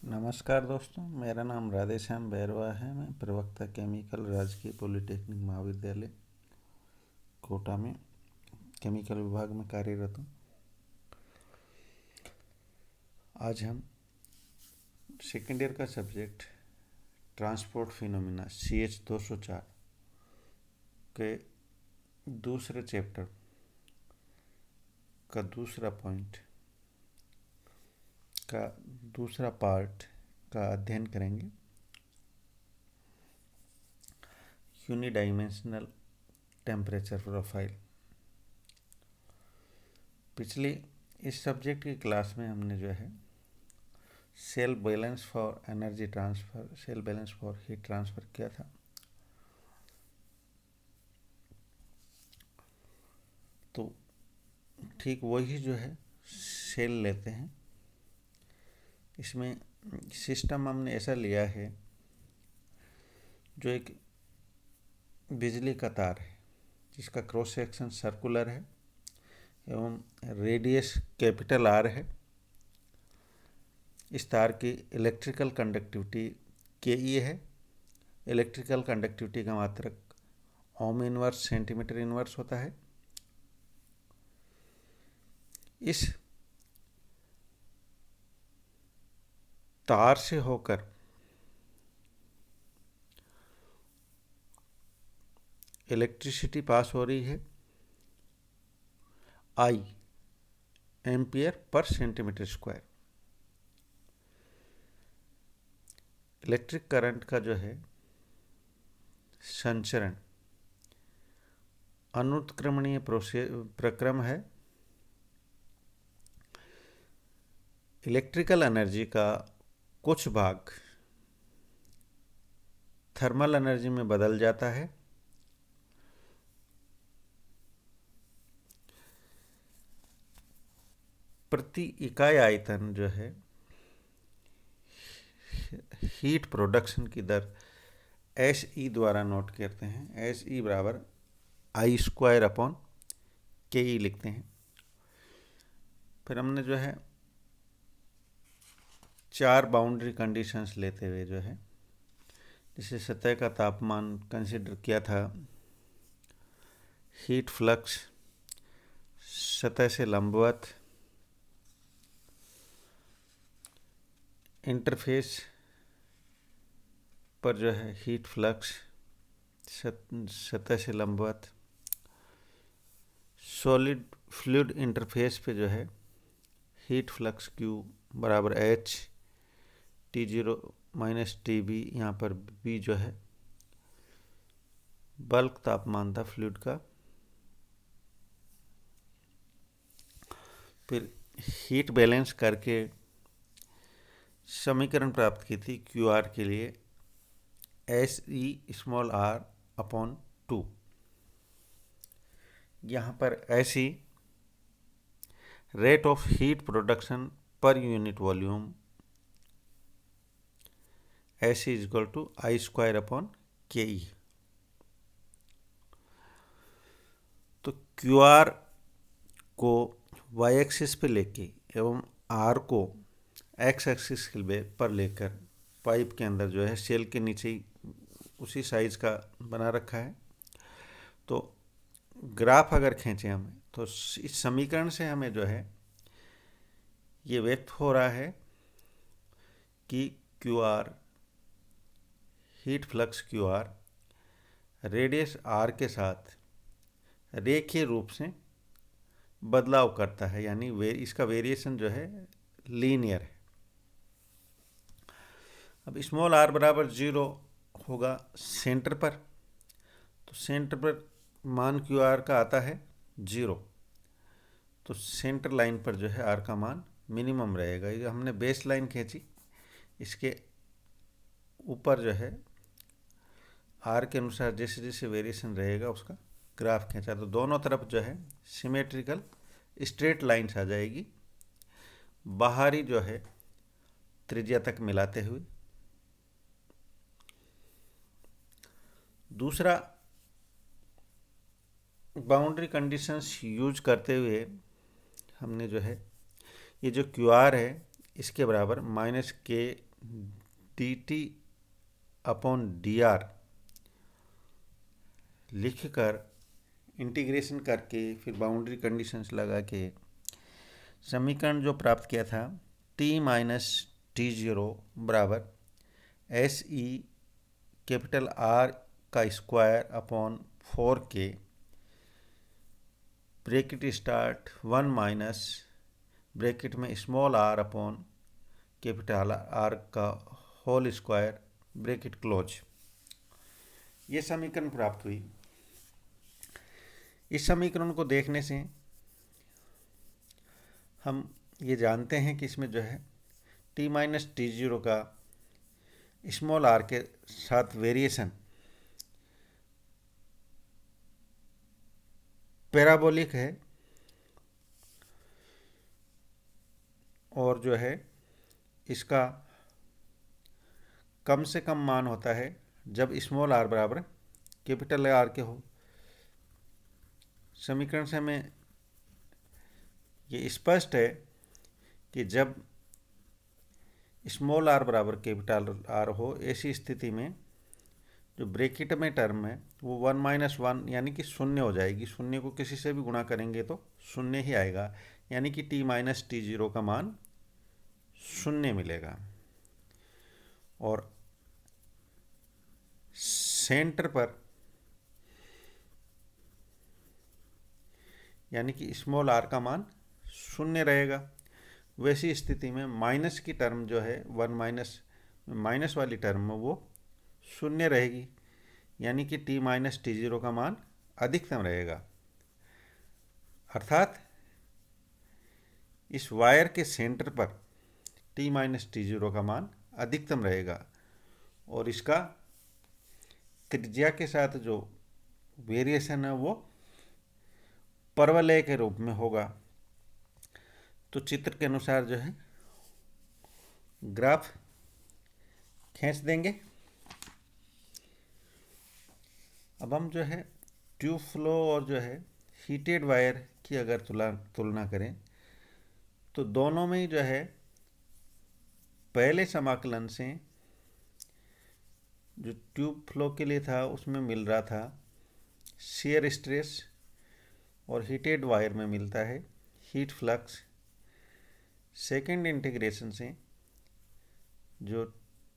नमस्कार दोस्तों, मेरा नाम राधेश्याम बैरवा है। मैं प्रवक्ता केमिकल राजकीय पॉलिटेक्निक महाविद्यालय कोटा में केमिकल विभाग में कार्यरत हूँ। आज हम सेकेंड ईयर का सब्जेक्ट ट्रांसपोर्ट फिनोमिना CH-204 के दूसरे चैप्टर का दूसरा पॉइंट का दूसरा पार्ट का अध्ययन करेंगे। Unidimensional temperature profile. पिछली इस सब्जेक्ट की क्लास में हमने जो है shell balance for energy transfer, shell balance for heat transfer किया था। तो ठीक वही जो है सेल लेते हैं। इसमें सिस्टम हमने ऐसा लिया है जो एक बिजली का तार है जिसका क्रॉस सेक्शन सर्कुलर है एवं रेडियस कैपिटल R है। इस तार की इलेक्ट्रिकल कंडक्टिविटी KE है। इलेक्ट्रिकल कंडक्टिविटी का मात्रक ओम इनवर्स सेंटीमीटर इनवर्स होता है। इस तार से होकर इलेक्ट्रिसिटी पास हो रही है I ampere per centimetre square. Electric current का जो है संचरण अनुत्क्रमणीय प्रक्रम है। इलेक्ट्रिकल एनर्जी का कुछ भाग थर्मल एनर्जी में बदल जाता है। प्रति इकाई आयतन जो है हीट प्रोडक्शन की दर SE द्वारा नोट करते हैं। SE बराबर I²/KE लिखते हैं। फिर हमने जो है 4 बाउंड्री कंडीशंस लेते हुए जो है जिसे सतह का तापमान कंसिडर किया था, हीट फ्लक्स सतह से लंबवत, इंटरफेस पर जो है हीट फ्लक्स सतह से लंबवत, सॉलिड फ्लूइड इंटरफेस पे जो है हीट फ्लक्स Q बराबर H T0 माइनस TB। यहाँ पर B जो है बल्क तापमान था फ्लूइड का। फिर हीट बैलेंस करके समीकरण प्राप्त की थी QR के लिए SE r/2। यहाँ पर SE rate of heat production per unit volume, SE = I²/KE। तो QR को y एक्सिस पे लेके एवं R को x एक्सिस पर लेकर पाइप के अंदर जो है सेल के नीचे ही उसी साइज का बना रखा है। तो ग्राफ अगर खींचे हमें तो इस समीकरण से हमें जो है ये व्यक्त हो रहा है कि QR heat flux QR radius R के साथ रेखीय रूप से बदलाव करता है, यानी इसका वेरिएशन जो है लीनियर है। अब स्मॉल r बराबर 0 होगा सेंटर पर, तो सेंटर पर मान QR का आता है 0। तो सेंटर लाइन पर जो है R का मान मिनिमम रहेगा। ये हमने बेस लाइन खींची, इसके ऊपर जो है R के अनुसार जैसे जैसे वेरिएशन रहेगा उसका ग्राफ खींचा, तो दोनों तरफ जो है सिमेट्रिकल स्ट्रेट लाइन्स आ जाएगी, बाहरी जो है त्रिज्या तक मिलाते हुए। दूसरा बाउंड्री कंडीशंस यूज करते हुए हमने जो है ये जो QR है इसके बराबर -K dt अपॉन dr लिखकर इंटीग्रेशन करके फिर बाउंड्री कंडीशंस लगा के समीकरण जो प्राप्त किया था t माइनस टी जीरो बराबर एस ई कैपिटल R का square upon 4k bracket start 1 minus bracket में small r upon capital R का होल स्क्वायर ब्रैकेट क्लोज, ये समीकरण प्राप्त हुई। इस समीकरण को देखने से हम ये जानते हैं कि इसमें जो है t माइनस टी जीरो का स्मॉल r के साथ वेरिएशन पैराबोलिक है और जो है इसका कम से कम मान होता है जब स्मॉल r बराबर कैपिटल R के हो। समीकरण से हमें ये स्पष्ट है कि जब स्मॉल r बराबर कैपिटल R हो, ऐसी स्थिति में जो ब्रैकेट में टर्म है वो 1 माइनस 1 यानी कि शून्य हो जाएगी। शून्य को किसी से भी गुणा करेंगे तो शून्य ही आएगा, यानी कि t माइनस टी जीरो का मान शून्य मिलेगा। और सेंटर पर यानी कि स्मॉल r का मान शून्य रहेगा। वैसी स्थिति में माइनस की टर्म जो है 1 माइनस वाली टर्म में वो शून्य रहेगी, यानी कि t माइनस टी जीरो का मान अधिकतम रहेगा। अर्थात इस वायर के सेंटर पर t माइनस टी जीरो का मान अधिकतम रहेगा और इसका त्रिज्या के साथ जो वेरिएशन है वो परवलय के रूप में होगा। तो चित्र के अनुसार जो है ग्राफ खींच देंगे। अब हम जो है ट्यूब फ्लो और जो है हीटेड वायर की अगर तुलना करें तो दोनों में ही जो है पहले समाकलन से जो ट्यूब फ्लो के लिए था उसमें मिल रहा था शियर स्ट्रेस और हीटेड वायर में मिलता है हीट फ्लक्स। सेकेंड इंटीग्रेशन से जो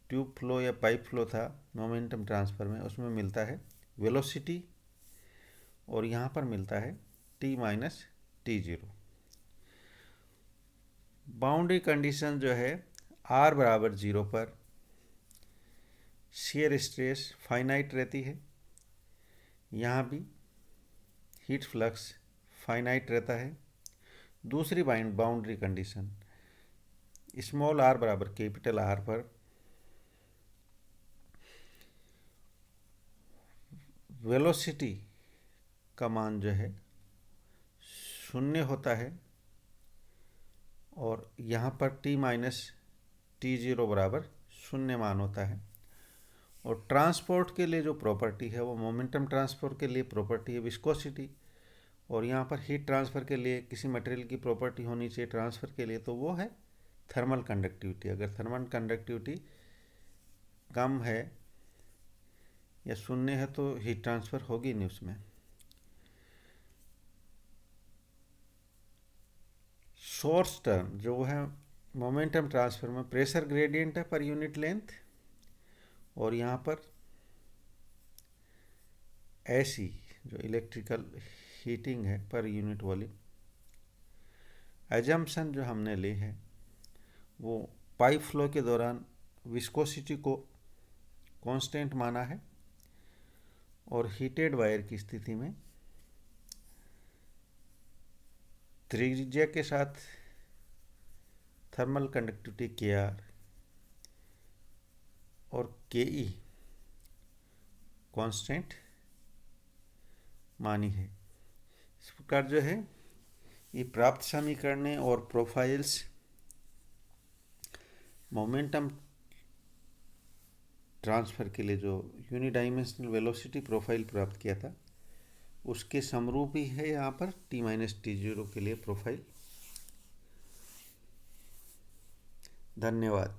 ट्यूब फ्लो या पाइप फ्लो था मोमेंटम ट्रांसफ़र में, उसमें मिलता है वेलोसिटी और यहाँ पर मिलता है t minus T zero. Boundary condition जो है r बराबर 0 पर शियर स्ट्रेस फाइनाइट रहती है, यहाँ भी हीट फ्लक्स फाइनाइट रहता है। दूसरी बाउंड्री कंडीशन स्मॉल r बराबर कैपिटल R पर वेलोसिटी का मान जो है शून्य होता है और यहाँ पर t माइनस टी जीरो बराबर शून्य मान होता है। और ट्रांसपोर्ट के लिए जो प्रॉपर्टी है वो मोमेंटम ट्रांसफर के लिए प्रॉपर्टी है विस्कोसिटी, और यहाँ पर हीट ट्रांसफ़र के लिए किसी मटेरियल की प्रॉपर्टी होनी चाहिए ट्रांसफ़र के लिए, तो वो है थर्मल कंडक्टिविटी। अगर थर्मल कंडक्टिविटी कम है या शून्य है तो हीट ट्रांसफ़र होगी नहीं उसमें। सोर्स टर्म जो है मोमेंटम ट्रांसफ़र में प्रेशर ग्रेडियंट है पर यूनिट लेंथ, और यहाँ पर ऐसी जो इलेक्ट्रिकल हीटिंग है पर यूनिट वॉल्यूम। एजम्पशन जो हमने ली है वो पाइप फ्लो के दौरान विस्कोसिटी को कांस्टेंट माना है और हीटेड वायर की स्थिति में त्रिज्या के साथ थर्मल कंडक्टिविटी Kr और Ke कांस्टेंट मानी है। इस प्रकार जो है ये प्राप्त समीकरण और प्रोफाइल्स मोमेंटम ट्रांसफ़र के लिए जो यूनिडायमेंशनल वेलोसिटी प्रोफाइल प्राप्त किया था उसके समरूप ही है यहाँ पर t माइनस टी जीरो के लिए प्रोफाइल। धन्यवाद।